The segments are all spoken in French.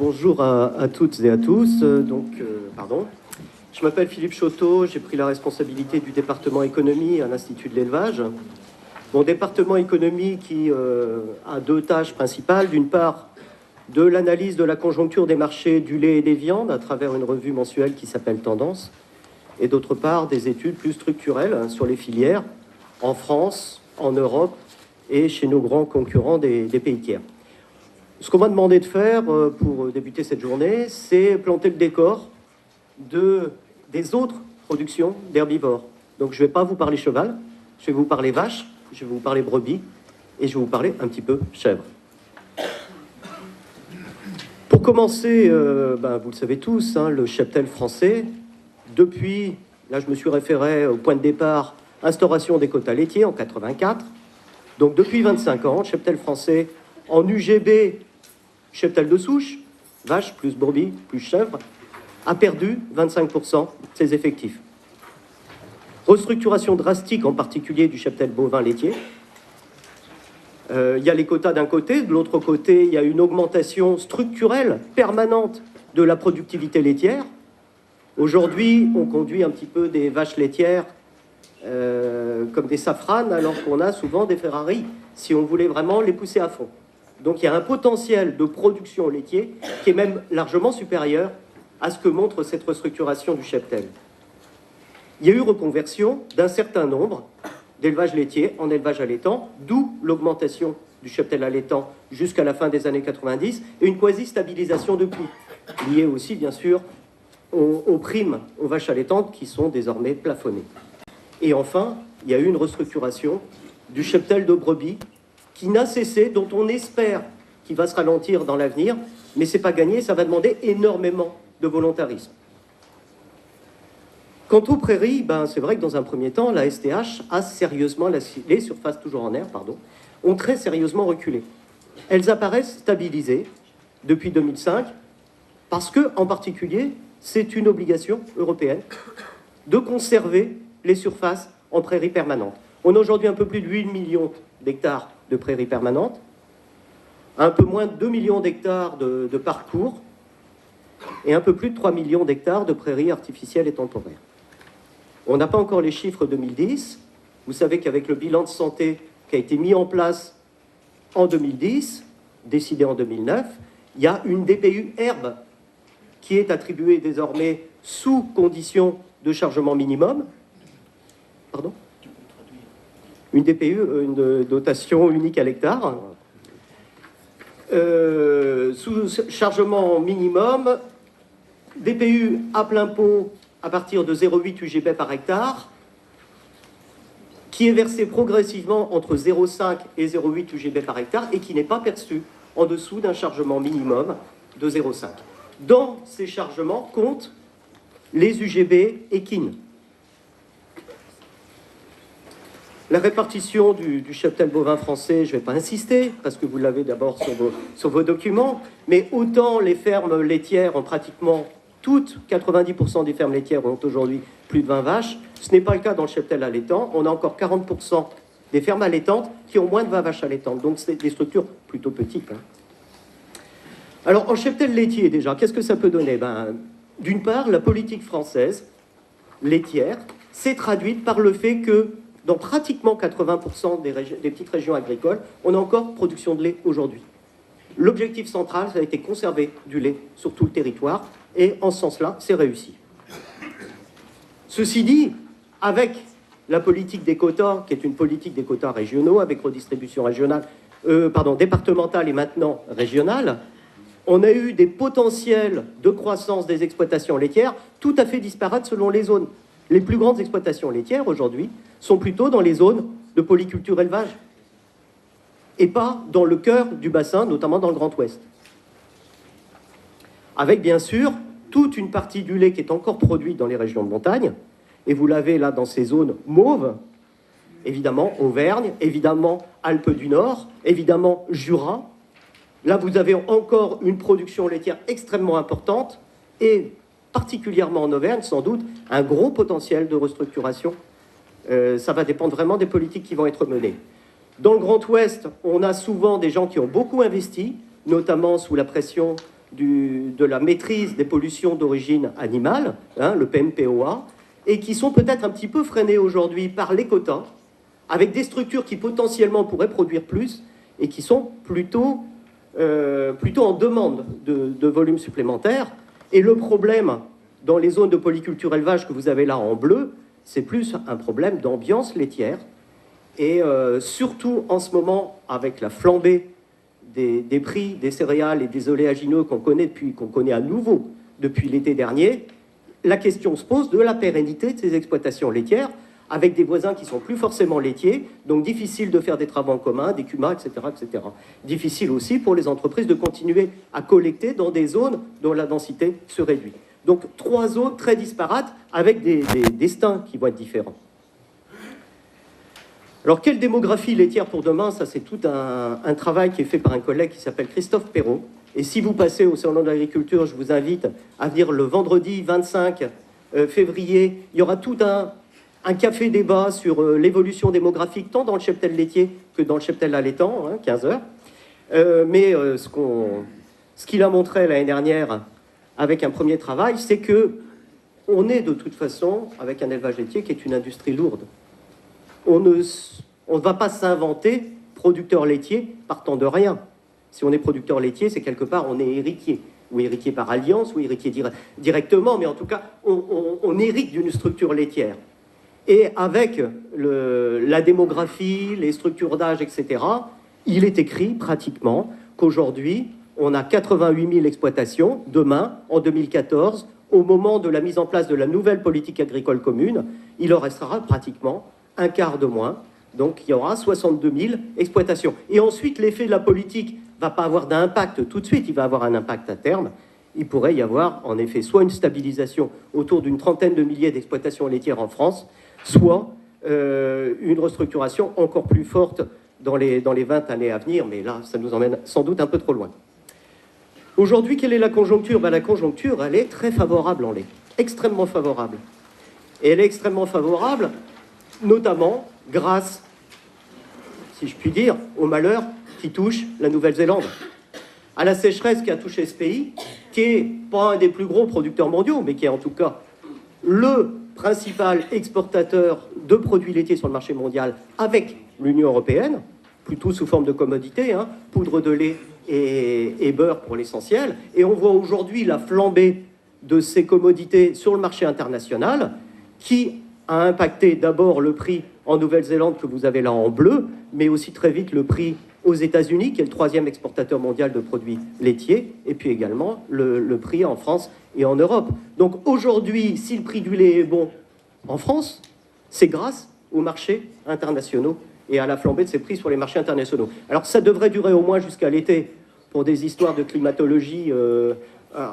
Bonjour à toutes et à tous. Je m'appelle Philippe Choteau, j'ai pris la responsabilité du département économie à l'Institut de l'élevage. Mon département économie qui a deux tâches principales. D'une part, de l'analyse de la conjoncture des marchés du lait et des viandes à travers une revue mensuelle qui s'appelle Tendance. Et d'autre part, des études plus structurelles sur les filières en France, en Europe et chez nos grands concurrents des pays tiers. Ce qu'on m'a demandé de faire pour débuter cette journée, c'est planter le décor des autres productions d'herbivores. Donc je ne vais pas vous parler cheval, je vais vous parler vache, je vais vous parler brebis et je vais vous parler un petit peu chèvre. Pour commencer, vous le savez tous, le cheptel français, depuis, là je me suis référé au point de départ, instauration des quotas laitiers en 84. Donc depuis 25 ans, cheptel français en UGB, cheptel de souche, vache plus brebis plus chèvre, a perdu 25% de ses effectifs. Restructuration drastique en particulier du cheptel bovin laitier. Il y a les quotas d'un côté, de l'autre côté, il y a une augmentation structurelle permanente de la productivité laitière. Aujourd'hui, on conduit un petit peu des vaches laitières comme des safranes, alors qu'on a souvent des Ferrari, si on voulait vraiment les pousser à fond. Donc il y a un potentiel de production laitière qui est même largement supérieur à ce que montre cette restructuration du cheptel. Il y a eu reconversion d'un certain nombre d'élevage laitier en élevage allaitant, d'où l'augmentation du cheptel allaitant jusqu'à la fin des années 90 et une quasi-stabilisation de prix, liée aussi bien sûr aux primes aux vaches allaitantes qui sont désormais plafonnées. Et enfin, il y a eu une restructuration du cheptel de brebis qui n'a cessé, dont on espère qu'il va se ralentir dans l'avenir, mais ce n'est pas gagné, ça va demander énormément de volontarisme. Quant aux prairies, c'est vrai que dans un premier temps, la STH a sérieusement, les surfaces toujours en air, ont très sérieusement reculé. Elles apparaissent stabilisées depuis 2005, parce que, en particulier, c'est une obligation européenne de conserver les surfaces en prairies permanentes. On a aujourd'hui un peu plus de 8 millions d'hectares de prairies permanentes, un peu moins de 2 millions d'hectares de parcours et un peu plus de 3 millions d'hectares de prairies artificielles et temporaires. On n'a pas encore les chiffres 2010. Vous savez qu'avec le bilan de santé qui a été mis en place en 2010, décidé en 2009, il y a une DPU herbe qui est attribuée désormais sous condition de chargement minimum. Pardon ? Une DPU, une dotation unique à l'hectare, sous chargement minimum, DPU à plein pot à partir de 0,8 UGB par hectare, qui est versé progressivement entre 0,5 et 0,8 UGB par hectare et qui n'est pas perçu en dessous d'un chargement minimum de 0,5. Dans ces chargements comptent les UGB équines. La répartition du cheptel bovin français, je ne vais pas insister, parce que vous l'avez d'abord sur vos documents, mais autant les fermes laitières ont pratiquement toutes, 90% des fermes laitières ont aujourd'hui plus de 20 vaches. Ce n'est pas le cas dans le cheptel allaitant. On a encore 40% des fermes allaitantes qui ont moins de 20 vaches allaitantes. Donc c'est des structures plutôt petites. Alors en cheptel laitier déjà, qu'est-ce que ça peut donner ? D'une part, la politique française laitière s'est traduite par le fait que dans pratiquement 80% des petites régions agricoles, on a encore production de lait aujourd'hui. L'objectif central, ça a été conserver du lait sur tout le territoire, et en ce sens-là, c'est réussi. Ceci dit, avec la politique des quotas, qui est une politique des quotas régionaux, avec redistribution départementale et maintenant régionale, on a eu des potentiels de croissance des exploitations laitières tout à fait disparates selon les zones. Les plus grandes exploitations laitières, aujourd'hui, sont plutôt dans les zones de polyculture élevage et pas dans le cœur du bassin, notamment dans le Grand Ouest. Avec, bien sûr, toute une partie du lait qui est encore produite dans les régions de montagne, et vous l'avez là dans ces zones mauves, évidemment Auvergne, évidemment Alpes du Nord, évidemment Jura. Là, vous avez encore une production laitière extrêmement importante, et particulièrement en Auvergne, sans doute, un gros potentiel de restructuration. Ça va dépendre vraiment des politiques qui vont être menées. Dans le Grand Ouest, on a souvent des gens qui ont beaucoup investi, notamment sous la pression de la maîtrise des pollutions d'origine animale, hein, le PMPOA, et qui sont peut-être un petit peu freinés aujourd'hui par les quotas, avec des structures qui potentiellement pourraient produire plus et qui sont plutôt en demande de volumes supplémentaires. Et le problème dans les zones de polyculture élevage que vous avez là en bleu, c'est plus un problème d'ambiance laitière. Et surtout en ce moment, avec la flambée des prix des céréales et des oléagineux qu'on connaît à nouveau depuis l'été dernier, la question se pose de la pérennité de ces exploitations laitières, avec des voisins qui sont plus forcément laitiers, donc difficile de faire des travaux en commun, des CUMA, etc., etc. Difficile aussi pour les entreprises de continuer à collecter dans des zones dont la densité se réduit. Donc 3 zones très disparates, avec des destins qui vont être différents. Alors, quelle démographie laitière pour demain? Ça, c'est tout un travail qui est fait par un collègue qui s'appelle Christophe Perrault. Et si vous passez au Salon de l'Agriculture, je vous invite à venir le vendredi 25 février. Il y aura tout un café-débat sur l'évolution démographique, tant dans le cheptel laitier que dans le cheptel allaitant, hein, 15 heures. Mais ce qu'il a montré l'année dernière avec un premier travail, c'est que on est de toute façon avec un élevage laitier qui est une industrie lourde. On ne va pas s'inventer producteur laitier partant de rien. Si on est producteur laitier, c'est quelque part, on est héritier. Ou héritier par alliance, ou héritier directement, mais en tout cas, on hérite d'une structure laitière. Et avec la démographie, les structures d'âge, etc., il est écrit pratiquement qu'aujourd'hui, on a 88 000 exploitations. Demain, en 2014, au moment de la mise en place de la nouvelle politique agricole commune, il en restera pratiquement un quart de moins. Donc il y aura 62 000 exploitations. Et ensuite, l'effet de la politique ne va pas avoir d'impact tout de suite, il va avoir un impact à terme. Il pourrait y avoir en effet soit une stabilisation autour d'une trentaine de milliers d'exploitations laitières en France, soit une restructuration encore plus forte dans les 20 années à venir, mais là, ça nous emmène sans doute un peu trop loin. Aujourd'hui, quelle est la conjoncture? La conjoncture, elle est très favorable en lait, extrêmement favorable. Et elle est extrêmement favorable, notamment grâce, si je puis dire, au malheur qui touche la Nouvelle-Zélande, à la sécheresse qui a touché ce pays, qui n'est pas un des plus gros producteurs mondiaux, mais qui est en tout cas le principal exportateur de produits laitiers sur le marché mondial avec l'Union européenne, plutôt sous forme de commodité, hein, poudre de lait et beurre pour l'essentiel. Et on voit aujourd'hui la flambée de ces commodités sur le marché international qui a impacté d'abord le prix en Nouvelle-Zélande que vous avez là en bleu, mais aussi très vite le prix aux États-Unis, qui est le 3e exportateur mondial de produits laitiers, et puis également le prix en France et en Europe. Donc aujourd'hui, si le prix du lait est bon en France, c'est grâce aux marchés internationaux et à la flambée de ces prix sur les marchés internationaux. Alors ça devrait durer au moins jusqu'à l'été pour des histoires de climatologie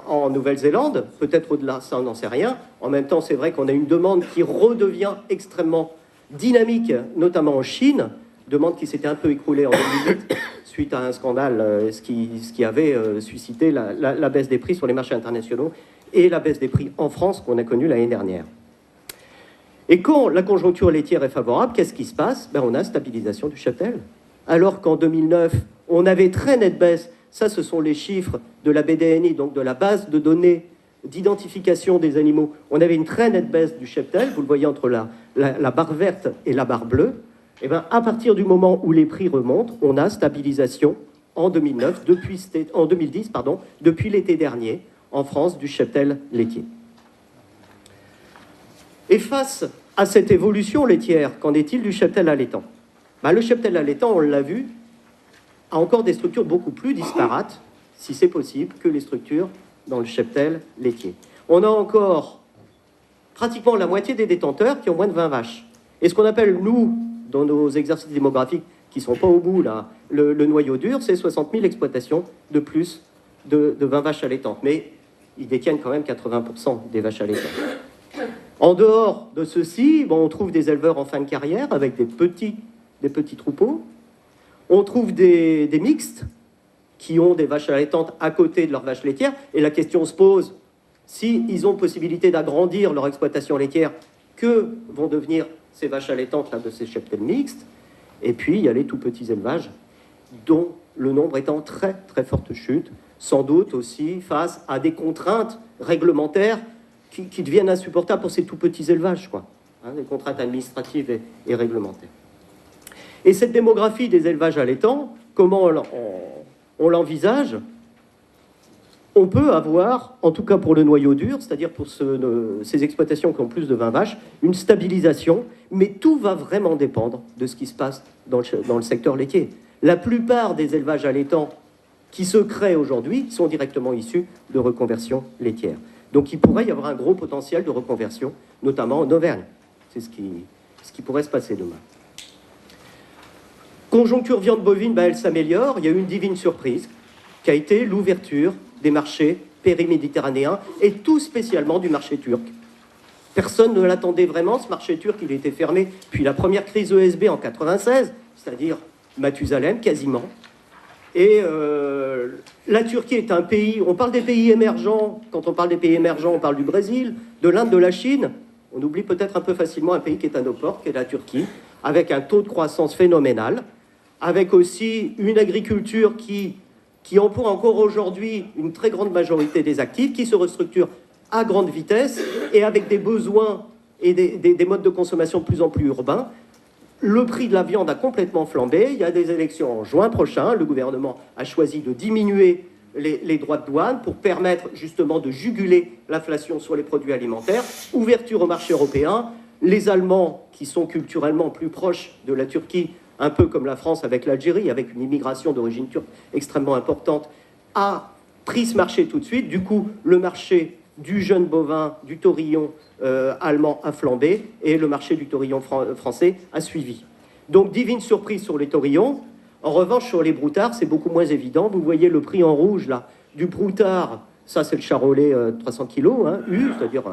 en Nouvelle-Zélande, peut-être au-delà, ça on n'en sait rien. En même temps, c'est vrai qu'on a une demande qui redevient extrêmement dynamique, notamment en Chine, demande qui s'était un peu écroulée en 2008 suite à un scandale, ce qui avait suscité la baisse des prix sur les marchés internationaux et la baisse des prix en France qu'on a connue l'année dernière. Et quand la conjoncture laitière est favorable, qu'est-ce qui se passe? On a stabilisation du cheptel. Alors qu'en 2009, on avait très nette baisse. Ça, ce sont les chiffres de la BDNI, donc de la base de données d'identification des animaux. On avait une très nette baisse du cheptel, vous le voyez entre la barre verte et la barre bleue. Et à partir du moment où les prix remontent, on a stabilisation en 2010, depuis l'été dernier, en France, du cheptel laitier. Et face à cette évolution laitière, qu'en est-il du cheptel allaitant? Le cheptel allaitant, on l'a vu, a encore des structures beaucoup plus disparates, si c'est possible, que les structures dans le cheptel laitier. On a encore pratiquement la moitié des détenteurs qui ont moins de 20 vaches. Et ce qu'on appelle, nous, dans nos exercices démographiques, qui ne sont pas au bout, là, le noyau dur, c'est 60 000 exploitations de plus de 20 vaches allaitantes. Mais ils détiennent quand même 80% des vaches allaitantes. En dehors de ceci, on trouve des éleveurs en fin de carrière avec des petits troupeaux. On trouve des mixtes qui ont des vaches allaitantes à côté de leurs vaches laitières. Et la question se pose, s'ils ont possibilité d'agrandir leur exploitation laitière, que vont devenir ces vaches allaitantes là, de ces cheptels mixtes? Et puis, il y a les tout petits élevages, dont le nombre est en très, très forte chute. sans doute aussi face à des contraintes réglementaires qui deviennent insupportables pour ces tout petits élevages, quoi. Hein, des contraintes administratives et réglementaires. Et cette démographie des élevages allaitants, comment on l'envisage? On peut avoir, en tout cas pour le noyau dur, c'est-à-dire pour ces exploitations qui ont plus de 20 vaches, une stabilisation, mais tout va vraiment dépendre de ce qui se passe dans le secteur laitier. La plupart des élevages allaitants qui se créent aujourd'hui sont directement issus de reconversion laitière. Donc il pourrait y avoir un gros potentiel de reconversion, notamment en Auvergne. C'est ce qui pourrait se passer demain. Conjoncture viande bovine, ben, elle s'améliore. Il y a eu une divine surprise qui a été l'ouverture des marchés périméditerranéens et tout spécialement du marché turc. Personne ne l'attendait vraiment, ce marché turc. Il était fermé depuis la première crise ESB en 96, c'est-à-dire Mathusalem quasiment. Et la Turquie est un pays, on parle des pays émergents, quand on parle des pays émergents, on parle du Brésil, de l'Inde, de la Chine. On oublie peut-être un peu facilement un pays qui est à nos portes, qui est la Turquie, avec un taux de croissance phénoménal, avec aussi une agriculture qui emploie encore aujourd'hui une très grande majorité des actifs, qui se restructure à grande vitesse et avec des besoins et des modes de consommation de plus en plus urbains. Le prix de la viande a complètement flambé. Il y a des élections en juin prochain. Le gouvernement a choisi de diminuer les droits de douane pour permettre justement de juguler l'inflation sur les produits alimentaires. Ouverture au marché européen. Les Allemands, qui sont culturellement plus proches de la Turquie, un peu comme la France avec l'Algérie, avec une immigration d'origine turque extrêmement importante, a pris ce marché tout de suite. Du coup, le marché du jeune bovin, du taurillon allemand a flambé et le marché du taurillon français a suivi. Donc, divine surprise sur les taurillons. En revanche, sur les broutards, c'est beaucoup moins évident. Vous voyez le prix en rouge, là, du broutard. Ça, c'est le charolais 300 kg, hein, c'est-à-dire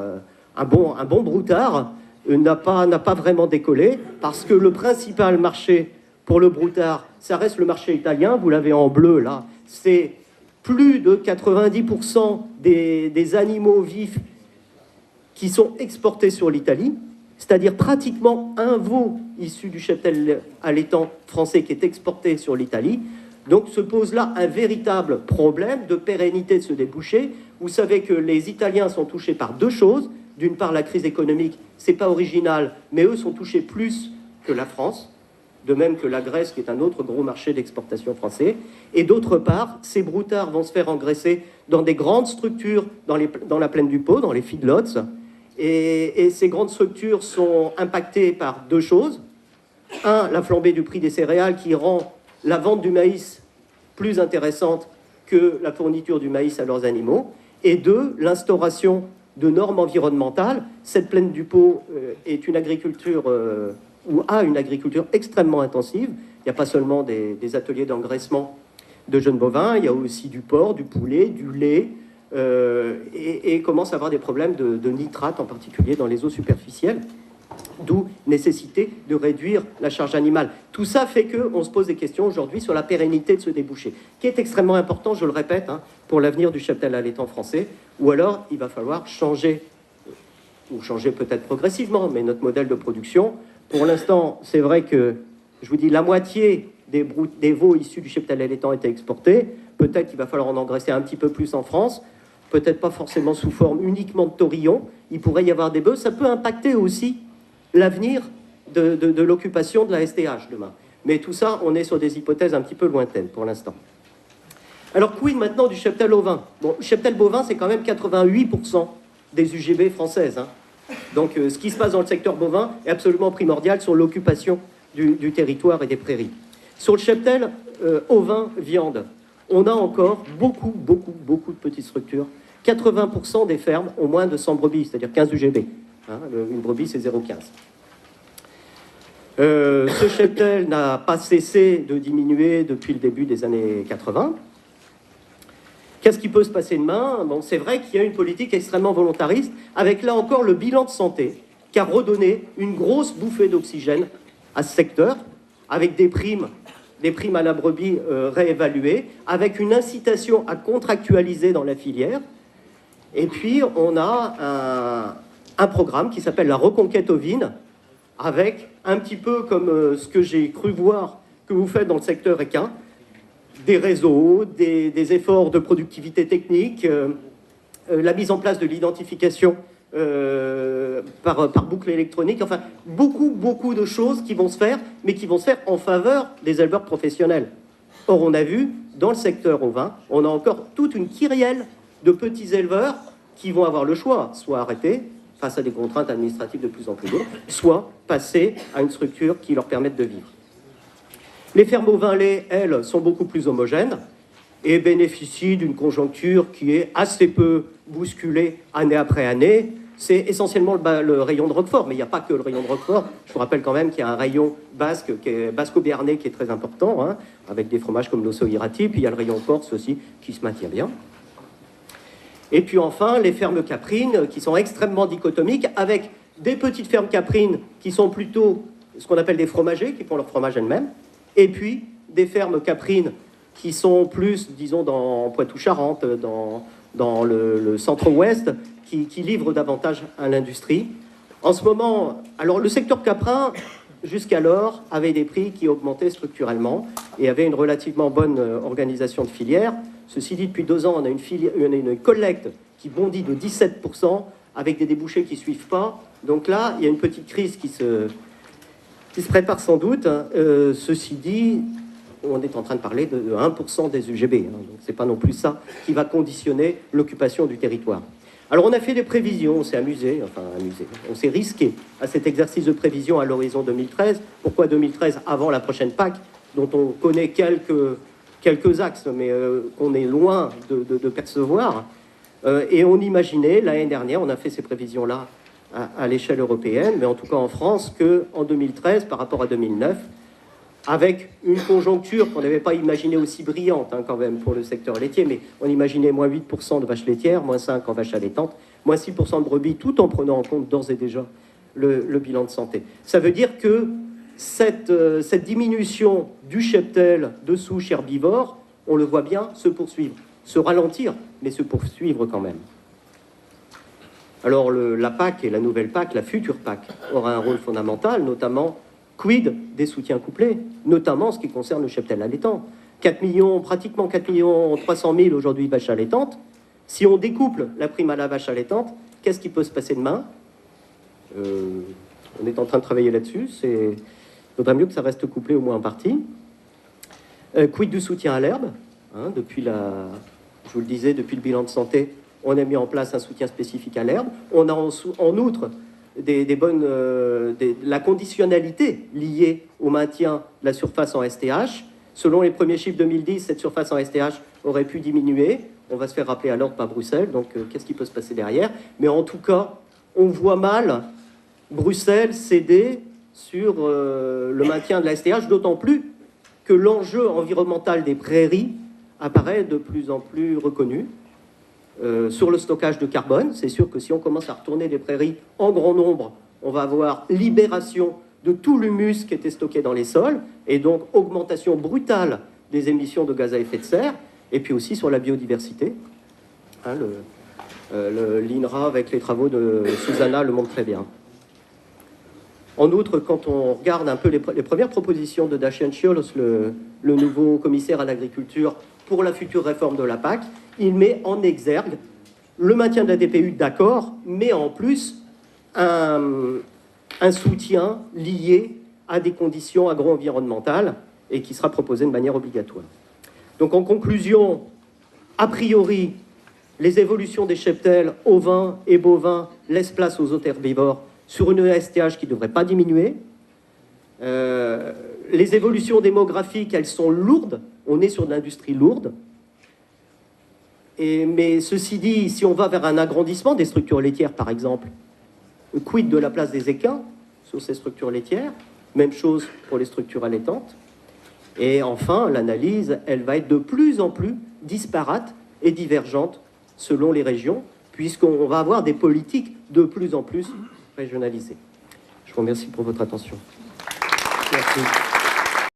un bon broutard, n'a pas vraiment décollé parce que le principal marché pour le broutard, ça reste le marché italien. Vous l'avez en bleu, là. C'est plus de 90% des animaux vifs qui sont exportés sur l'Italie, c'est-à-dire pratiquement un veau issu du cheptel allaitant français qui est exporté sur l'Italie. Donc se pose là un véritable problème de pérennité de ce débouché. Vous savez que les Italiens sont touchés par deux choses. D'une part, la crise économique, c'est pas original, mais eux sont touchés plus que la France, de même que la Grèce, qui est un autre gros marché d'exportation français. Et d'autre part, ces broutards vont se faire engraisser dans des grandes structures dans la plaine du Pô, dans les feedlots. Et ces grandes structures sont impactées par deux choses. Un, la flambée du prix des céréales qui rend la vente du maïs plus intéressante que la fourniture du maïs à leurs animaux. Et deux, l'instauration de normes environnementales. Cette plaine du Pô est une agriculture... ou a une agriculture extrêmement intensive. Il n'y a pas seulement des ateliers d'engraissement de jeunes bovins, il y a aussi du porc, du poulet, du lait, et commence à avoir des problèmes de nitrate, en particulier dans les eaux superficielles, d'où nécessité de réduire la charge animale. Tout ça fait qu'on se pose des questions aujourd'hui sur la pérennité de ce débouché, qui est extrêmement important, je le répète, hein, pour l'avenir du cheptel allaitant français, ou alors il va falloir changer, ou changer peut-être progressivement, mais notre modèle de production. Pour l'instant, c'est vrai que, je vous dis, la moitié des veaux issus du cheptel allaitant étaient exportés. Peut-être qu'il va falloir en engraisser un petit peu plus en France. Peut-être pas forcément sous forme uniquement de taurillon. Il pourrait y avoir des bœufs. Ça peut impacter aussi l'avenir de l'occupation de la STH demain. Mais tout ça, on est sur des hypothèses un petit peu lointaines pour l'instant. Alors, quid maintenant du cheptel ovin? Bon, le cheptel bovin, c'est quand même 88% des UGB françaises, hein. Donc, ce qui se passe dans le secteur bovin est absolument primordial sur l'occupation du territoire et des prairies. Sur le cheptel ovin viande, on a encore beaucoup de petites structures. 80% des fermes ont moins de 100 brebis, c'est-à-dire 15 UGB. Hein, une brebis, c'est 0,15. Ce cheptel n'a pas cessé de diminuer depuis le début des années 80. Qu'est-ce qui peut se passer demain? Bon, c'est vrai qu'il y a une politique extrêmement volontariste, avec là encore le bilan de santé, qui a redonné une grosse bouffée d'oxygène à ce secteur, avec des primes à la brebis réévaluées, avec une incitation à contractualiser dans la filière. Et puis, on a un programme qui s'appelle la reconquête ovine, avec un petit peu comme ce que j'ai cru voir que vous faites dans le secteur équin, des réseaux, des efforts de productivité technique, la mise en place de l'identification par boucle électronique, enfin beaucoup de choses qui vont se faire, mais qui vont se faire en faveur des éleveurs professionnels. Or, on a vu, dans le secteur ovin, on a encore toute une kyrielle de petits éleveurs qui vont avoir le choix, soit arrêter face à des contraintes administratives de plus en plus lourdes, soit passer à une structure qui leur permette de vivre. Les fermes ovins-lait, elles, sont beaucoup plus homogènes et bénéficient d'une conjoncture qui est assez peu bousculée année après année. C'est essentiellement le rayon de Roquefort, mais il n'y a pas que le rayon de Roquefort. Je vous rappelle quand même qu'il y a un rayon basque, basco-béarnais, qui est très important, hein, avec des fromages comme l'osso irati, puis il y a le rayon corse aussi, qui se maintient bien. Et puis enfin, les fermes caprines, qui sont extrêmement dichotomiques, avec des petites fermes caprines qui sont plutôt ce qu'on appelle des fromagers, qui font leur fromage elles-mêmes, et puis des fermes caprines qui sont plus, disons, dans Poitou-Charentes, dans le centre-ouest, qui livrent davantage à l'industrie. En ce moment, alors le secteur caprin, jusqu'alors, avait des prix qui augmentaient structurellement et avait une relativement bonne organisation de filière. Ceci dit, depuis 2 ans, on a une collecte qui bondit de 17%, avec des débouchés qui ne suivent pas. Donc là, il y a une petite crise qui se prépare sans doute. Ceci dit, on est en train de parler de 1% des UGB. Hein, donc ce n'est pas non plus ça qui va conditionner l'occupation du territoire. Alors on a fait des prévisions, on s'est amusé, on s'est risqué à cet exercice de prévision à l'horizon 2013. Pourquoi 2013 avant la prochaine PAC, dont on connaît quelques axes, mais qu'on est loin de percevoir. Et on imaginait, l'année dernière, on a fait ces prévisions-là à l'échelle européenne, mais en tout cas en France, qu'en 2013, par rapport à 2009, avec une conjoncture qu'on n'avait pas imaginée aussi brillante, hein, quand même, pour le secteur laitier, mais on imaginait moins 8% de vaches laitières, moins 5% en vaches allaitantes, moins 6% de brebis, tout en prenant en compte d'ores et déjà le bilan de santé. Ça veut dire que cette diminution du cheptel de souches herbivores, on le voit bien se poursuivre, se ralentir, mais se poursuivre quand même. Alors la PAC et la nouvelle PAC, la future PAC, aura un rôle fondamental, notamment quid des soutiens couplés, notamment en ce qui concerne le cheptel allaitant. 4 millions, pratiquement 4 300 000 aujourd'hui vaches allaitantes. Si on découple la prime à la vache allaitante, qu'est-ce qui peut se passer demain? On est en train de travailler là-dessus. Il vaudrait mieux que ça reste couplé au moins en partie. Quid du soutien à l'herbe, hein, je vous le disais, depuis le bilan de santé, on a mis en place un soutien spécifique à l'herbe. On a en outre la conditionnalité liée au maintien de la surface en STH. Selon les premiers chiffres 2010, cette surface en STH aurait pu diminuer. On va se faire rappeler à l'ordre par Bruxelles, donc qu'est-ce qui peut se passer derrière? Mais en tout cas, on voit mal Bruxelles céder sur le maintien de la STH, d'autant plus que l'enjeu environnemental des prairies apparaît de plus en plus reconnu. Sur le stockage de carbone, c'est sûr que si on commence à retourner les prairies en grand nombre, on va avoir libération de tout l'humus qui était stocké dans les sols, et donc augmentation brutale des émissions de gaz à effet de serre, et puis aussi sur la biodiversité. Hein, l'INRA, avec les travaux de Susanna, le montre très bien. En outre, quand on regarde un peu les premières propositions de Dacian Cioloș, le nouveau commissaire à l'agriculture pour la future réforme de la PAC, il met en exergue le maintien de la DPU, d'accord, mais en plus un soutien lié à des conditions agro-environnementales et qui sera proposé de manière obligatoire. Donc en conclusion, a priori, les évolutions des cheptels ovins et bovins laissent place aux autres herbivores sur une STH qui ne devrait pas diminuer. Les évolutions démographiques, elles sont lourdes. On est sur de l'industrie lourde. Mais ceci dit, si on va vers un agrandissement des structures laitières, par exemple, quid de la place des équins sur ces structures laitières? Même chose pour les structures allaitantes. Et enfin, l'analyse, elle va être de plus en plus disparate et divergente selon les régions, puisqu'on va avoir des politiques de plus en plus régionalisées. Je vous remercie pour votre attention. Merci.